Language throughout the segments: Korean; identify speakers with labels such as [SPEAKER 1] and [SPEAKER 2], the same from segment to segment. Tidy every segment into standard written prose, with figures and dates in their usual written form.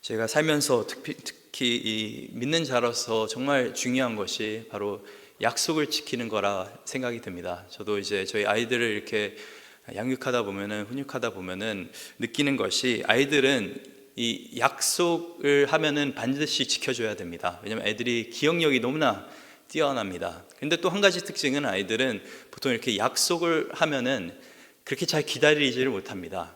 [SPEAKER 1] 제가 살면서 특히 이 믿는 자로서 정말 중요한 것이 바로 약속을 지키는 거라 생각이 듭니다. 저도 이제 저희 아이들을 이렇게 훈육하다 보면은 느끼는 것이, 아이들은 이 약속을 하면은 반드시 지켜줘야 됩니다. 왜냐면 애들이 기억력이 너무나 뛰어납니다. 근데 또 한 가지 특징은, 아이들은 보통 이렇게 약속을 하면은 그렇게 잘 기다리지를 못합니다.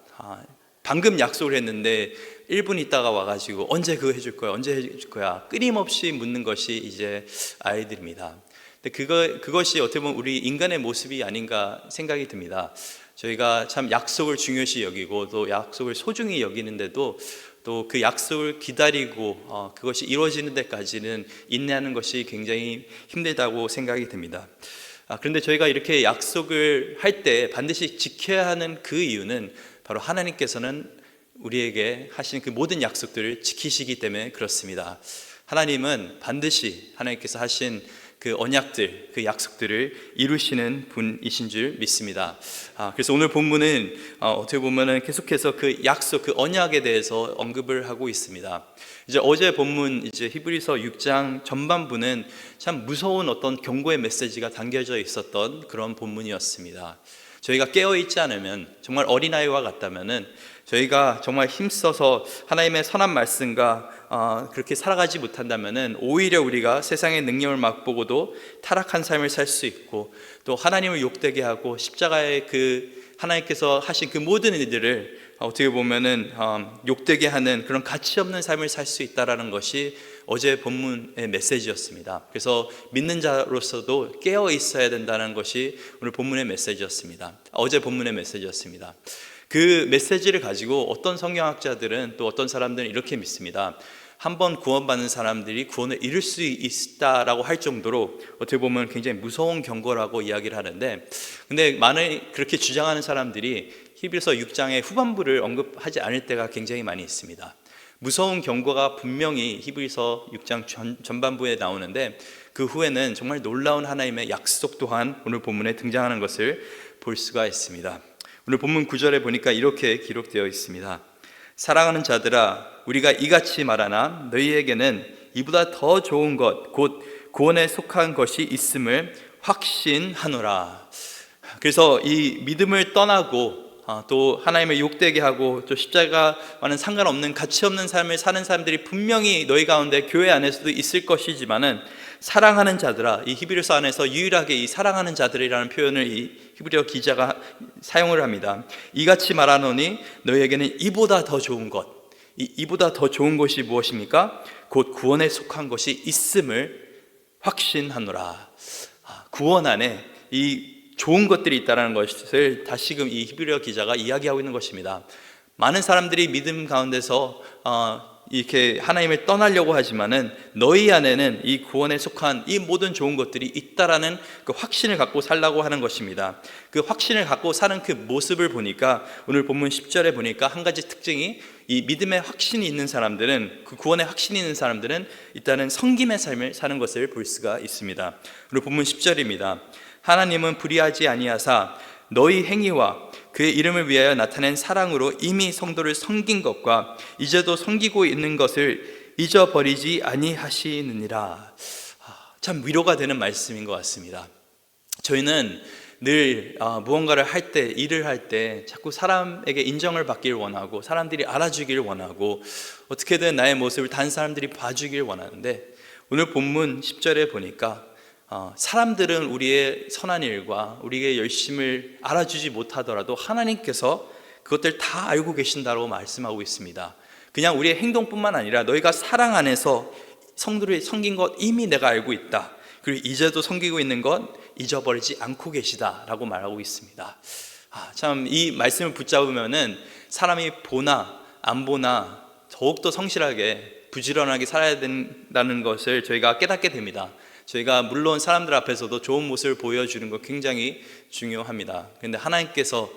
[SPEAKER 1] 방금 약속을 했는데 1분 있다가 와가지고 언제 그거 해줄 거야, 언제 해줄 거야, 끊임없이 묻는 것이 이제 아이들입니다. 근데 그것이 어떻게 보면 우리 인간의 모습이 아닌가 생각이 듭니다. 저희가 참 약속을 중요시 여기고 또 약속을 소중히 여기는데도 또 그 약속을 기다리고 그것이 이루어지는 데까지는 인내하는 것이 굉장히 힘들다고 생각이 듭니다. 그런데 저희가 이렇게 약속을 할 때 반드시 지켜야 하는 그 이유는 바로 하나님께서는 우리에게 하신 그 모든 약속들을 지키시기 때문에 그렇습니다. 하나님은 반드시 하나님께서 하신 그 언약들, 그 약속들을 이루시는 분이신 줄 믿습니다. 그래서 오늘 본문은 어떻게 보면은 계속해서 그 약속, 그 언약에 대해서 언급을 하고 있습니다. 이제 어제 본문, 이제 히브리서 6장 전반부는 참 무서운 어떤 경고의 메시지가 담겨져 있었던 그런 본문이었습니다. 저희가 깨어있지 않으면, 정말 어린아이와 같다면은 저희가 정말 힘써서 하나님의 선한 말씀과 그렇게 살아가지 못한다면은 오히려 우리가 세상의 능력을 맛보고도 타락한 삶을 살 수 있고, 또 하나님을 욕되게 하고 십자가의 그 하나님께서 하신 그 모든 일들을 어떻게 보면은 욕되게 하는 그런 가치 없는 삶을 살 수 있다라는 것이 어제 본문의 메시지였습니다. 그래서 믿는 자로서도 깨어 있어야 된다는 것이 오늘 본문의 메시지였습니다. 어제 본문의 메시지였습니다. 그 메시지를 가지고 어떤 성경학자들은, 또 어떤 사람들은 이렇게 믿습니다. 한번 구원받는 사람들이 구원을 이룰 수 있다라고 할 정도로 어떻게 보면 굉장히 무서운 경고라고 이야기를 하는데, 근데 많은 그렇게 주장하는 사람들이 히브리서 6장의 후반부를 언급하지 않을 때가 굉장히 많이 있습니다. 무서운 경고가 분명히 히브리서 6장 전반부에 나오는데, 그 후에는 정말 놀라운 하나님의 약속 또한 오늘 본문에 등장하는 것을 볼 수가 있습니다. 오늘 본문 9절에 보니까 이렇게 기록되어 있습니다. 사랑하는 자들아, 우리가 이같이 말하나 너희에게는 이보다 더 좋은 것, 곧 구원에 속한 것이 있음을 확신하노라. 그래서 이 믿음을 떠나고 또 하나님을 욕되게 하고 또 십자가와는 상관없는 가치 없는 삶을 사는 사람들이 분명히 너희 가운데 교회 안에서도 있을 것이지만은, 사랑하는 자들아, 이 히브리서 안에서 유일하게 이 사랑하는 자들이라는 표현을 이 히브리어 기자가 사용을 합니다. 이같이 말하노니 너희에게는 이보다 더 좋은 것, 이보다 더 좋은 것이 무엇입니까? 곧 구원에 속한 것이 있음을 확신하노라. 구원 안에 이 좋은 것들이 있다는 것을 다시금 이 히브리어 기자가 이야기하고 있는 것입니다. 많은 사람들이 믿음 가운데서 이렇게 하나님을 떠나려고 하지만은 너희 안에는 이 구원에 속한 이 모든 좋은 것들이 있다라는 그 확신을 갖고 살라고 하는 것입니다. 그 확신을 갖고 사는 그 모습을 보니까, 오늘 본문 10절에 보니까 한 가지 특징이, 이 믿음의 확신이 있는 사람들은, 그 구원의 확신이 있는 사람들은 일단은 섬김의 삶을 사는 것을 볼 수가 있습니다. 오늘 본문 10절입니다. 하나님은 불의하지 아니하사 너희 행위와 그의 이름을 위하여 나타낸 사랑으로 이미 성도를 섬긴 것과 이제도 섬기고 있는 것을 잊어버리지 아니하시느니라. 참 위로가 되는 말씀인 것 같습니다. 저희는 늘 무언가를 할 때, 일을 할 때 자꾸 사람에게 인정을 받기를 원하고, 사람들이 알아주기를 원하고, 어떻게든 나의 모습을 다른 사람들이 봐주기를 원하는데, 오늘 본문 10절에 보니까 사람들은 우리의 선한 일과 우리의 열심을 알아주지 못하더라도 하나님께서 그것들 다 알고 계신다고 말씀하고 있습니다. 그냥 우리의 행동뿐만 아니라 너희가 사랑 안에서 성도를 섬긴 것 이미 내가 알고 있다, 그리고 이제도 섬기고 있는 것 잊어버리지 않고 계시다라고 말하고 있습니다. 참 이 말씀을 붙잡으면은 사람이 보나 안 보나 더욱더 성실하게 부지런하게 살아야 된다는 것을 저희가 깨닫게 됩니다. 저희가 물론 사람들 앞에서도 좋은 모습을 보여주는 거 굉장히 중요합니다. 그런데 하나님께서,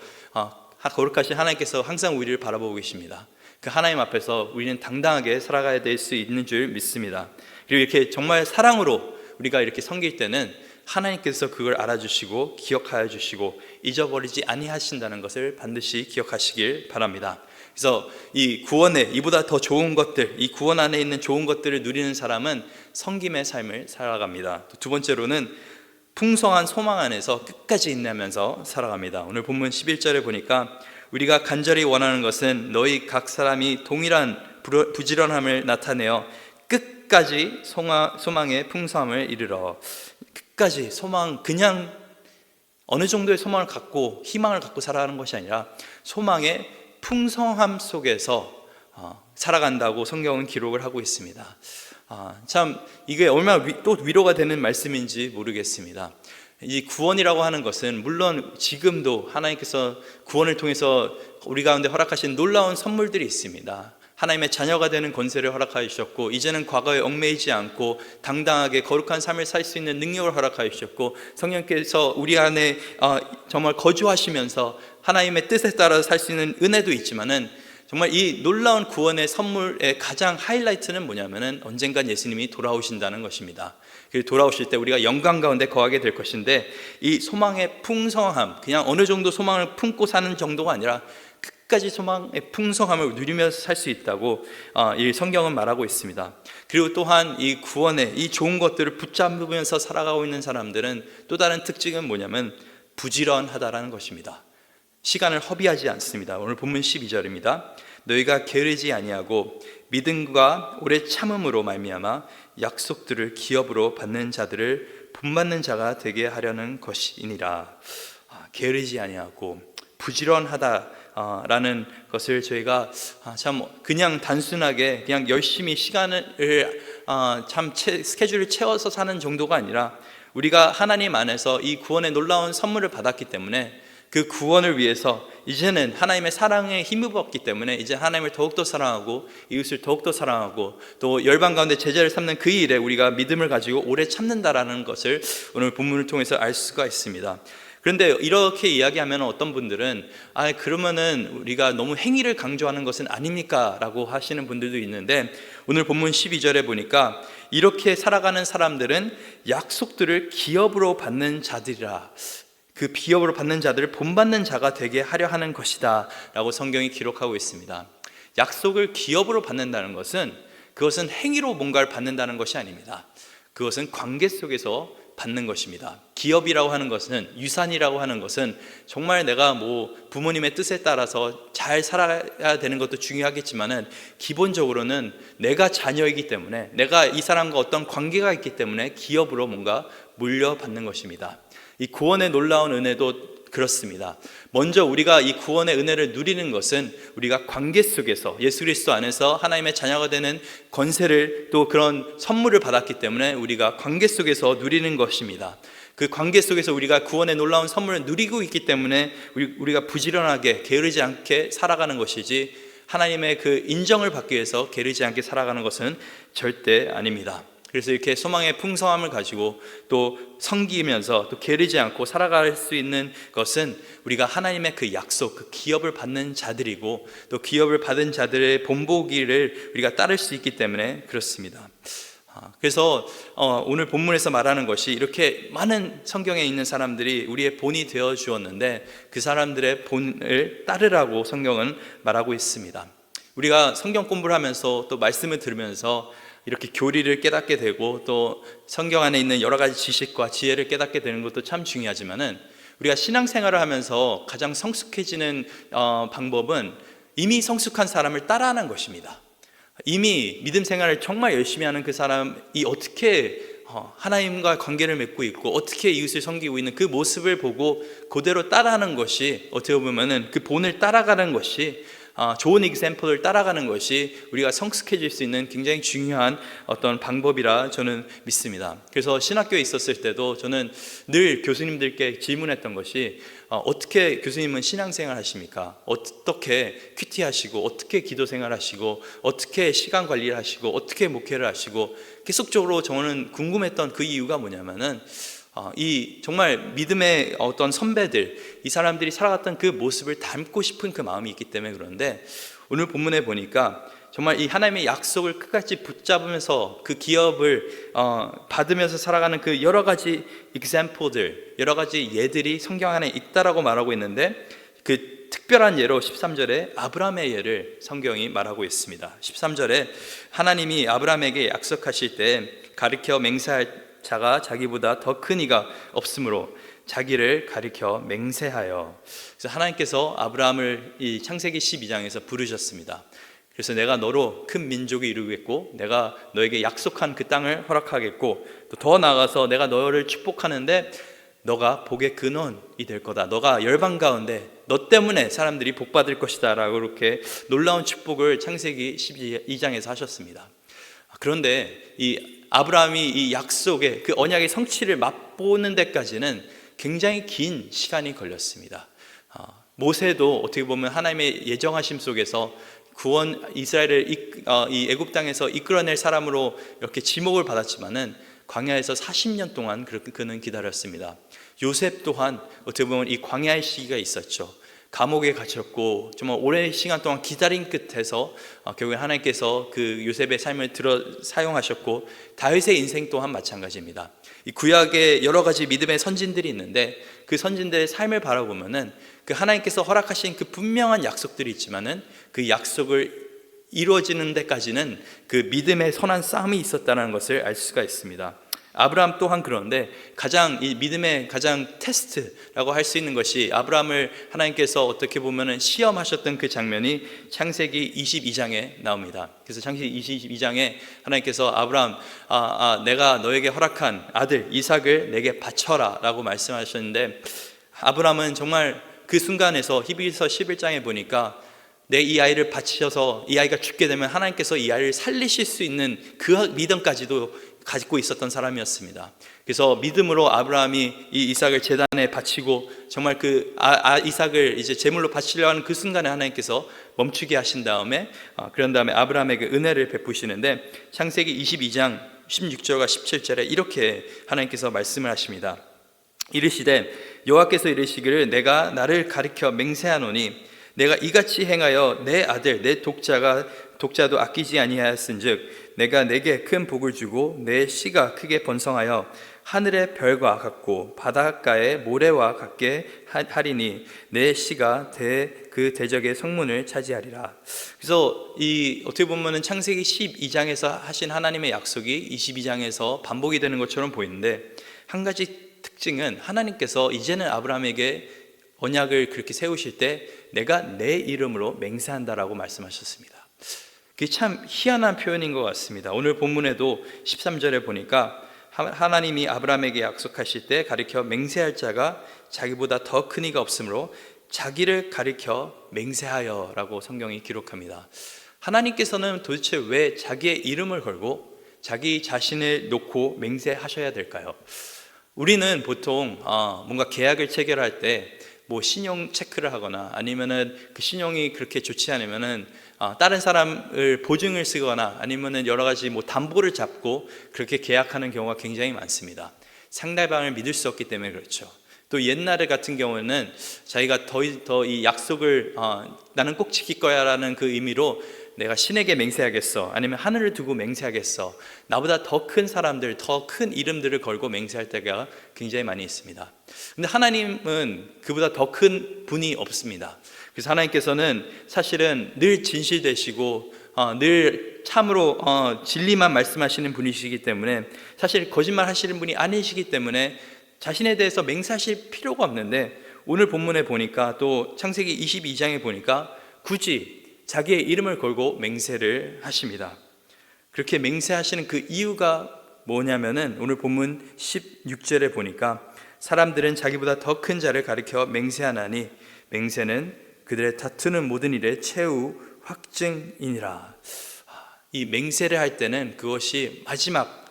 [SPEAKER 1] 거룩하신 하나님께서 항상 우리를 바라보고 계십니다. 그 하나님 앞에서 우리는 당당하게 살아가야 될 수 있는 줄 믿습니다. 그리고 이렇게 정말 사랑으로 우리가 이렇게 섬길 때는 하나님께서 그걸 알아주시고 기억하여 주시고 잊어버리지 아니하신다는 것을 반드시 기억하시길 바랍니다. 그래서 이 구원에 이보다 더 좋은 것들, 이 구원 안에 있는 좋은 것들을 누리는 사람은 섬김의 삶을 살아갑니다. 두 번째로는 풍성한 소망 안에서 끝까지 인내하면서 살아갑니다. 오늘 본문 11절에 보니까 우리가 간절히 원하는 것은 너희 각 사람이 동일한 부지런함을 나타내어 끝까지 소망의 풍성함을 이르러. 끝까지 소망, 그냥 어느 정도의 소망을 갖고 희망을 갖고 살아가는 것이 아니라 소망의 풍성함 속에서 살아간다고 성경은 기록을 하고 있습니다. 참 이게 얼마나 또 위로가 되는 말씀인지 모르겠습니다. 이 구원이라고 하는 것은 물론 지금도 하나님께서 구원을 통해서 우리 가운데 허락하신 놀라운 선물들이 있습니다. 하나님의 자녀가 되는 권세를 허락하여 주셨고, 이제는 과거에 얽매이지 않고 당당하게 거룩한 삶을 살 수 있는 능력을 허락하여 주셨고, 성령께서 우리 안에 정말 거주하시면서 하나님의 뜻에 따라 살 수 있는 은혜도 있지만은, 정말 이 놀라운 구원의 선물의 가장 하이라이트는 뭐냐면은 언젠간 예수님이 돌아오신다는 것입니다. 그 돌아오실 때 우리가 영광 가운데 거하게 될 것인데, 이 소망의 풍성함, 그냥 어느 정도 소망을 품고 사는 정도가 아니라 끝까지 소망의 풍성함을 누리면서 살 수 있다고 이 성경은 말하고 있습니다. 그리고 또한 이 구원의 이 좋은 것들을 붙잡으면서 살아가고 있는 사람들은 또 다른 특징은 뭐냐면 부지런하다라는 것입니다. 시간을 허비하지 않습니다. 오늘 본문 12절입니다. 너희가 게으르지 아니하고 믿음과 오래 참음으로 말미암아 약속들을 기업으로 받는 자들을 본받는 자가 되게 하려는 것이니라. 게으르지 아니하고 부지런하다 라는 것을 저희가 참 그냥 단순하게 그냥 열심히 시간을 스케줄을 채워서 사는 정도가 아니라, 우리가 하나님 안에서 이 구원의 놀라운 선물을 받았기 때문에 그 구원을 위해서 이제는 하나님의 사랑에 힘입었기 때문에 이제 하나님을 더욱더 사랑하고 이웃을 더욱더 사랑하고 또 열방 가운데 제자를 삼는 그 일에 우리가 믿음을 가지고 오래 참는다라는 것을 오늘 본문을 통해서 알 수가 있습니다. 그런데 이렇게 이야기하면 어떤 분들은 그러면은 우리가 너무 행위를 강조하는 것은 아닙니까? 라고 하시는 분들도 있는데, 오늘 본문 12절에 보니까 이렇게 살아가는 사람들은 약속들을 기업으로 받는 자들이라, 그 기업으로 받는 자들을 본받는 자가 되게 하려 하는 것이다 라고 성경이 기록하고 있습니다. 약속을 기업으로 받는다는 것은 그것은 행위로 뭔가를 받는다는 것이 아닙니다. 그것은 관계 속에서 받는 것입니다. 기업이라고 하는 것은, 유산이라고 하는 것은 정말 내가 부모님의 뜻에 따라서 잘 살아야 되는 것도 중요하겠지만은 기본적으로는 내가 자녀이기 때문에, 내가 이 사람과 어떤 관계가 있기 때문에 기업으로 뭔가 물려받는 것입니다. 이 구원의 놀라운 은혜도 그렇습니다. 먼저 우리가 이 구원의 은혜를 누리는 것은 우리가 관계 속에서 예수 그리스도 안에서 하나님의 자녀가 되는 권세를, 또 그런 선물을 받았기 때문에 우리가 관계 속에서 누리는 것입니다. 그 관계 속에서 우리가 구원의 놀라운 선물을 누리고 있기 때문에 우리가 부지런하게 게으르지 않게 살아가는 것이지, 하나님의 그 인정을 받기 위해서 게으르지 않게 살아가는 것은 절대 아닙니다. 그래서 이렇게 소망의 풍성함을 가지고 또 섬기면서 또 게으르지 않고 살아갈 수 있는 것은 우리가 하나님의 그 약속, 그 기업을 받는 자들이고, 또 기업을 받은 자들의 본보기를 우리가 따를 수 있기 때문에 그렇습니다. 그래서 오늘 본문에서 말하는 것이, 이렇게 많은 성경에 있는 사람들이 우리의 본이 되어 주었는데 그 사람들의 본을 따르라고 성경은 말하고 있습니다. 우리가 성경 공부를 하면서 또 말씀을 들으면서 이렇게 교리를 깨닫게 되고, 또 성경 안에 있는 여러 가지 지식과 지혜를 깨닫게 되는 것도 참 중요하지만은, 우리가 신앙생활을 하면서 가장 성숙해지는 방법은 이미 성숙한 사람을 따라하는 것입니다. 이미 믿음 생활을 정말 열심히 하는 그 사람이 어떻게 하나님과 관계를 맺고 있고 어떻게 이웃을 섬기고 있는 그 모습을 보고 그대로 따라하는 것이, 어떻게 보면은 그 본을 따라가는 것이, 좋은 example을 따라가는 것이 우리가 성숙해질 수 있는 굉장히 중요한 어떤 방법이라 저는 믿습니다. 그래서 신학교에 있었을 때도 저는 늘 교수님들께 질문했던 것이, 어떻게 교수님은 신앙생활 하십니까? 어떻게 큐티하시고, 어떻게 기도생활 하시고, 어떻게 시간 관리를 하시고, 어떻게 목회를 하시고, 계속적으로 저는 궁금했던 그 이유가 뭐냐면은, 이 정말 믿음의 어떤 선배들, 이 사람들이 살아갔던 그 모습을 닮고 싶은 그 마음이 있기 때문에 그런데, 오늘 본문에 보니까 정말 이 하나님의 약속을 끝까지 붙잡으면서 그 기업을 받으면서 살아가는 그 여러 가지 example들, 여러 가지 예들이 성경 안에 있다라고 말하고 있는데, 그 특별한 예로 13절에 아브라함의 예를 성경이 말하고 있습니다. 13절에 하나님이 아브라함에게 약속하실 때 가리켜 맹세할 자가 자기보다 더 큰 이가 없으므로 자기를 가리켜 맹세하여. 그래서 하나님께서 아브라함을 이 창세기 12장에서 부르셨습니다. 그래서 내가 너로 큰 민족이 이루겠고 내가 너에게 약속한 그 땅을 허락하겠고 또 더 나아가서 내가 너를 축복하는데 너가 복의 근원이 될 거다. 너가 열방 가운데 너 때문에 사람들이 복 받을 것이다 라고 이렇게 놀라운 축복을 창세기 12장에서 하셨습니다. 그런데 이 아브라함이 이 약속의 그 언약의 성취를 맛보는 데까지는 굉장히 긴 시간이 걸렸습니다. 모세도 어떻게 보면 하나님의 예정하심 속에서 구원 이스라엘을 이 애굽 땅에서 이끌어낼 사람으로 이렇게 지목을 받았지만은 광야에서 40년 동안 그는 기다렸습니다. 요셉 또한 어떻게 보면 이 광야의 시기가 있었죠. 감옥에 갇혔고 정말 오랜 시간 동안 기다린 끝에서 결국에 하나님께서 그 요셉의 삶을 사용하셨고 다윗의 인생 또한 마찬가지입니다. 이 구약에 여러 가지 믿음의 선진들이 있는데 그 선진들의 삶을 바라보면은 그 하나님께서 허락하신 그 분명한 약속들이 있지만은 그 약속을 이루어지는 데까지는 그 믿음의 선한 싸움이 있었다는 것을 알 수가 있습니다. 아브라함 또한 그런데 이 믿음의 가장 테스트라고 할 수 있는 것이 아브라함을 하나님께서 어떻게 보면은 시험하셨던 그 장면이 창세기 22장에 나옵니다. 그래서 창세기 22장에 하나님께서 아브라함 내가 너에게 허락한 아들 이삭을 내게 바쳐라 라고 말씀하셨는데 아브라함은 정말 그 순간에서 히브리서 11장에 보니까 내 이 아이를 바치셔서 이 아이가 죽게 되면 하나님께서 이 아이를 살리실 수 있는 그 믿음까지도 가지고 있었던 사람이었습니다. 그래서 믿음으로 아브라함이 이 이삭을 제단에 바치고 정말 그 이삭을 이제 제물로 바치려 하는 그 순간에 하나님께서 멈추게 하신 다음에 그런 다음에 아브라함에게 은혜를 베푸시는데 창세기 22장 16절과 17절에 이렇게 하나님께서 말씀을 하십니다. 이르시되 여호와께서 이르시기를 내가 나를 가리켜 맹세하노니 내가 이같이 행하여 내 아들 내 독자도 아끼지 아니하였은즉 내가 내게 큰 복을 주고 내 씨가 크게 번성하여 하늘의 별과 같고 바닷가의 모래와 같게 하리니 내 씨가 그 대적의 성문을 차지하리라. 그래서 어떻게 보면은 창세기 12장에서 하신 하나님의 약속이 22장에서 반복이 되는 것처럼 보이는데 한 가지 특징은 하나님께서 이제는 아브라함에게 언약을 그렇게 세우실 때 내가 내 이름으로 맹세한다라고 말씀하셨습니다. 그게 참 희한한 표현인 것 같습니다. 오늘 본문에도 13절에 보니까 하나님이 아브라함에게 약속하실 때 가리켜 맹세할 자가 자기보다 더 큰 이가 없으므로 자기를 가리켜 맹세하여 라고 성경이 기록합니다. 하나님께서는 도대체 왜 자기의 이름을 걸고 자기 자신을 놓고 맹세하셔야 될까요? 우리는 보통 뭔가 계약을 체결할 때 뭐 신용 체크를 하거나 아니면은 그 신용이 그렇게 좋지 않으면은 다른 사람을 보증을 쓰거나 아니면은 여러 가지 뭐 담보를 잡고 그렇게 계약하는 경우가 굉장히 많습니다. 상대방을 믿을 수 없기 때문에 그렇죠. 또 옛날에 같은 경우에는 자기가 더 이 약속을 나는 꼭 지킬 거야라는 그 의미로 내가 신에게 맹세하겠어 아니면 하늘을 두고 맹세하겠어 나보다 더 큰 사람들 더 큰 이름들을 걸고 맹세할 때가 굉장히 많이 있습니다. 근데 하나님은 그보다 더 큰 분이 없습니다. 그래서 하나님께서는 사실은 늘 진실되시고 늘 참으로 진리만 말씀하시는 분이시기 때문에 사실 거짓말 하시는 분이 아니시기 때문에 자신에 대해서 맹세하실 필요가 없는데 오늘 본문에 보니까 또 창세기 22장에 보니까 굳이 자기의 이름을 걸고 맹세를 하십니다. 그렇게 맹세하시는 그 이유가 뭐냐면은 오늘 본문 16절에 보니까 사람들은 자기보다 더 큰 자를 가리켜 맹세하나니 맹세는 그들의 다투는 모든 일의 최후 확증이니라. 이 맹세를 할 때는 그것이 마지막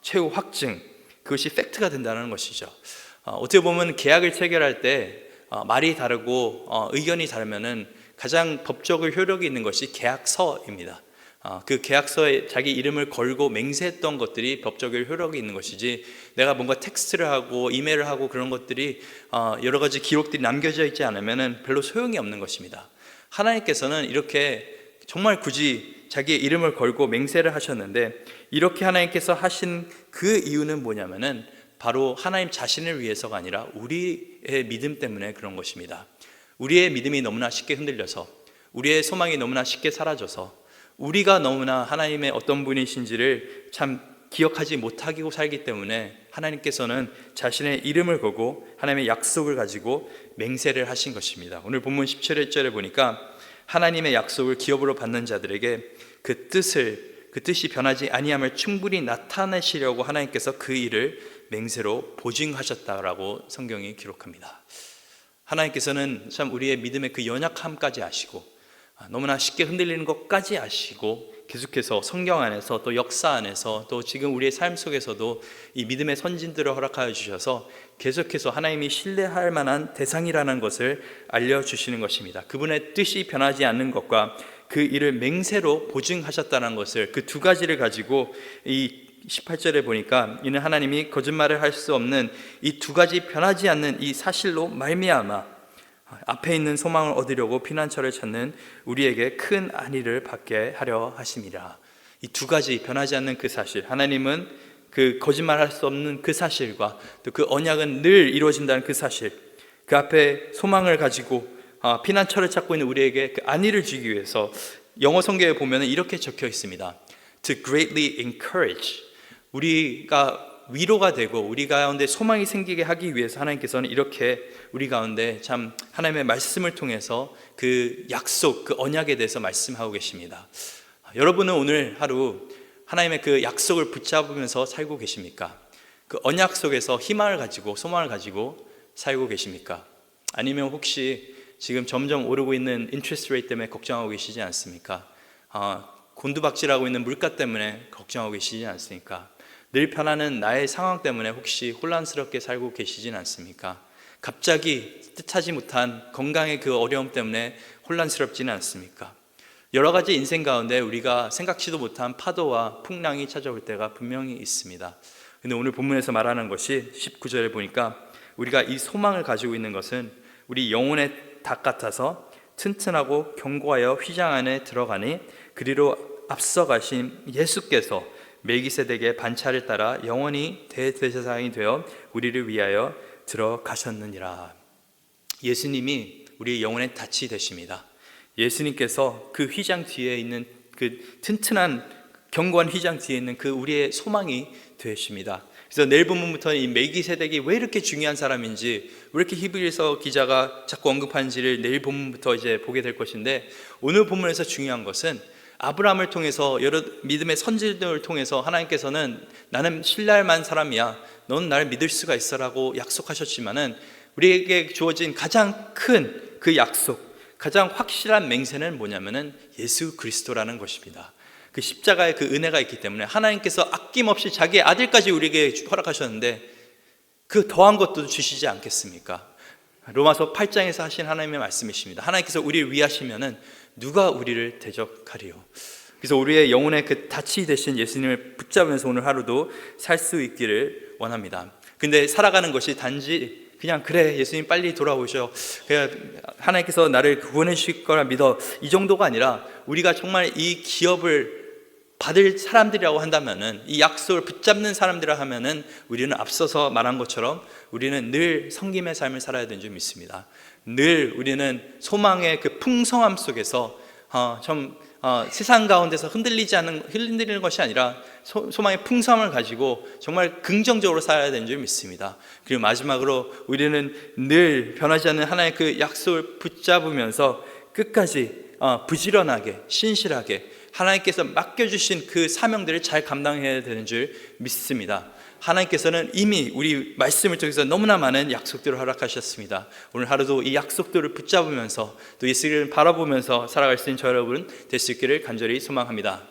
[SPEAKER 1] 최후 확증 그것이 팩트가 된다는 것이죠. 어떻게 보면 계약을 체결할 때 말이 다르고 의견이 다르면은 가장 법적으로 효력이 있는 것이 계약서입니다. 그 계약서에 자기 이름을 걸고 맹세했던 것들이 법적으로 효력이 있는 것이지 내가 뭔가 텍스트를 하고 이메일을 하고 그런 것들이 여러 가지 기록들이 남겨져 있지 않으면 별로 소용이 없는 것입니다. 하나님께서는 이렇게 정말 굳이 자기의 이름을 걸고 맹세를 하셨는데 이렇게 하나님께서 하신 그 이유는 뭐냐면은 바로 하나님 자신을 위해서가 아니라 우리의 믿음 때문에 그런 것입니다. 우리의 믿음이 너무나 쉽게 흔들려서, 우리의 소망이 너무나 쉽게 사라져서, 우리가 너무나 하나님의 어떤 분이신지를 참 기억하지 못하고 살기 때문에 하나님께서는 자신의 이름을 걸고 하나님의 약속을 가지고 맹세를 하신 것입니다. 오늘 본문 17절에 보니까 하나님의 약속을 기업으로 받는 자들에게 그 뜻이 변하지 아니함을 충분히 나타내시려고 하나님께서 그 일을 맹세로 보증하셨다라고 성경이 기록합니다. 하나님께서는 참 우리의 믿음의 그 연약함까지 아시고, 너무나 쉽게 흔들리는 것까지 아시고, 계속해서 성경 안에서 또 역사 안에서 또 지금 우리의 삶 속에서도 이 믿음의 선진들을 허락하여 주셔서 계속해서 하나님이 신뢰할 만한 대상이라는 것을 알려주시는 것입니다. 그분의 뜻이 변하지 않는 것과 그 일을 맹세로 보증하셨다는 것을, 그 두 가지를 가지고 이 18절에 보니까 이는 하나님이 거짓말을 할 수 없는 이 두 가지 변하지 않는 이 사실로 말미암아 앞에 있는 소망을 얻으려고 피난처를 찾는 우리에게 큰 안위를 받게 하려 하심이라. 이 두 가지 변하지 않는 그 사실, 하나님은 그 거짓말할 수 없는 그 사실과 또 그 언약은 늘 이루어진다는 그 사실, 그 앞에 소망을 가지고 피난처를 찾고 있는 우리에게 그 안위를 주기 위해서 영어 성경에 보면 이렇게 적혀 있습니다. To greatly encourage, 우리가 위로가 되고 우리 가운데 소망이 생기게 하기 위해서 하나님께서는 이렇게 우리 가운데 참 하나님의 말씀을 통해서 그 약속, 그 언약에 대해서 말씀하고 계십니다. 여러분은 오늘 하루 하나님의 그 약속을 붙잡으면서 살고 계십니까? 그 언약 속에서 희망을 가지고 소망을 가지고 살고 계십니까? 아니면 혹시 지금 점점 오르고 있는 인트레스트 레이트 때문에 걱정하고 계시지 않습니까? 곤두박질하고 있는 물가 때문에 걱정하고 계시지 않습니까? 늘 변하는 나의 상황 때문에 혹시 혼란스럽게 살고 계시진 않습니까? 갑자기 뜻하지 못한 건강의 그 어려움 때문에 혼란스럽지는 않습니까? 여러 가지 인생 가운데 우리가 생각지도 못한 파도와 풍랑이 찾아올 때가 분명히 있습니다. 근데 오늘 본문에서 말하는 것이 19절에 보니까 우리가 이 소망을 가지고 있는 것은 우리 영혼의 닭 같아서 튼튼하고 견고하여 휘장 안에 들어가니 그리로 앞서가신 예수께서 멜기세덱의 반차를 따라 영원히 대제사장이 되어 우리를 위하여 들어가셨느니라. 예수님이 우리의 영혼의 닻이 되십니다. 예수님께서 그 휘장 뒤에 있는 그 튼튼한 견고한 휘장 뒤에 있는 그 우리의 소망이 되십니다. 그래서 내일 본문부터 이 멜기세덱이 왜 이렇게 중요한 사람인지, 왜 이렇게 히브리서 기자가 자꾸 언급하는지를 내일 본문부터 이제 보게 될 것인데, 오늘 본문에서 중요한 것은 아브라함을 통해서 여러 믿음의 선지들을 통해서 하나님께서는 나는 신뢰할 만한 사람이야, 넌 나를 믿을 수가 있어라고 약속하셨지만은 우리에게 주어진 가장 큰 그 약속, 가장 확실한 맹세는 뭐냐면은 예수 그리스도라는 것입니다. 그 십자가의 그 은혜가 있기 때문에 하나님께서 아낌없이 자기의 아들까지 우리에게 허락하셨는데 그 더한 것도 주시지 않겠습니까? 로마서 8장에서 하신 하나님의 말씀이십니다. 하나님께서 우리를 위하시면은 누가 우리를 대적하리요? 그래서 우리의 영혼의 그 닻이 되신 예수님을 붙잡으면서 오늘 하루도 살 수 있기를 원합니다. 근데 살아가는 것이 단지 그냥 그래 예수님 빨리 돌아오셔, 그냥 하나님께서 나를 구원해 주실 거라 믿어, 이 정도가 아니라 우리가 정말 이 기업을 받을 사람들이라고 한다면은, 이 약속을 붙잡는 사람들이라 하면은 우리는 앞서서 말한 것처럼 우리는 늘 섬김의 삶을 살아야 되는 줄 믿습니다. 늘 우리는 소망의 그 풍성함 속에서 세상 가운데서 흔들리는 것이 아니라 소망의 풍성함을 가지고 정말 긍정적으로 살아야 되는 줄 믿습니다. 그리고 마지막으로 우리는 늘 변하지 않는 하나의 그 약속을 붙잡으면서 끝까지 부지런하게 신실하게 하나님께서 맡겨주신 그 사명들을 잘 감당해야 되는 줄 믿습니다. 하나님께서는 이미 우리 말씀을 통해서 너무나 많은 약속들을 허락하셨습니다. 오늘 하루도 이 약속들을 붙잡으면서 또 예수를 바라보면서 살아갈 수 있는 저 여러분 될 수 있기를 간절히 소망합니다.